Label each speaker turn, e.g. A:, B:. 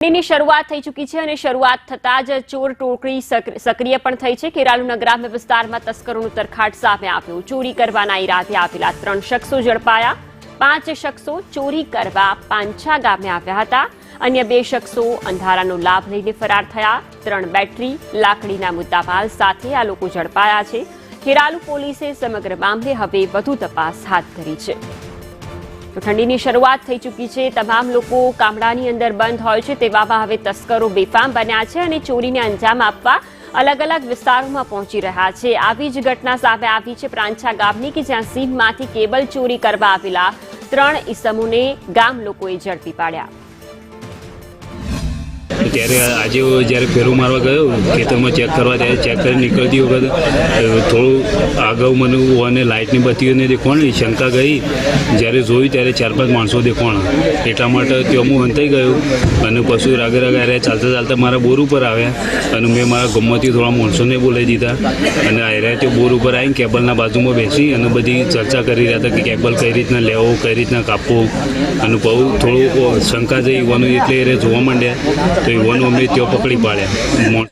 A: ની શરૂઆત થઈ ચૂકી છે અને શરૂઆત થતા જ ચોર ટોકરી સક્રિય પણ થઈ છે। ખેરાલુના ગ્રામ્ય વિસ્તારમાં તસ્કરોનું તરખાટ સામે આવ્યું। ચોરી કરવાના ઈરાદે આવેલા 3 શખ્સો ઝડપાયા। 5 શખ્સો ચોરી કરવા પાંછા ગામે આવ્યા હતા। અન્ય 2 શખ્સો અંધારાનો લાભ લઈને ફરાર થયા। 3 બેટરી લાકડીના મુદ્દામાલ સાથે આ લોકો ઝડપાયા છે। ખેરાલુ પોલીસે સમગ્ર મામલે હવે વધુ તપાસ હાથ ધરી છે। તો ઠંડીની શરૂઆત થઈ ચૂકી છે। તમામ લોકો ગામડાની અંદર બંધ હોય છે તેવામાં હવે તસ્કરો બેફામ બન્યા છે અને ચોરીને અંજામ આપવા અલગ અલગ વિસ્તારોમાં પહોંચી રહ્યા છે। આવી જ ઘટના સામે આવી છે પાંછા ગામની કે જ્યાં સીમમાંથી કેબલ ચોરી કરવા આવેલા 3 ઈસમોને ગામ લોકોએ ઝડપી પાડ્યા।
B: ત્યારે આજે જ્યારે ફેરો મારવા ગયો ખેતરમાં ચેક કરવા ત્યારે ચેક કરી નીકળતી વખત થોડું આગળ મને અને લાઇટની બત્તીઓને દેખવાણી શંકા ગઈ। જ્યારે જોયું ત્યારે 4-5 માણસો દેખવાણા એટલા માટે ત્યાં હું હંતાઈ ગયો અને પછી રાગે રાગે આર્યા ચાલતા ચાલતા મારા બોર ઉપર આવ્યા અને મેં મારા ગમમાંથી થોડા માણસોને બોલાવી દીધા અને આર્યા તે બોર ઉપર આવીને કેબલના બાજુમાં બેસી અને બધી ચર્ચા કરી રહ્યા હતા કે કેબલ કઈ રીતના લેવો કઈ રીતના કાપવો અને બહુ થોડું શંકા જઈ યુવાનો એટલે એ જોવા માંડ્યા તો યુવાનો અમને ત્યાં પકડી પાડ્યા।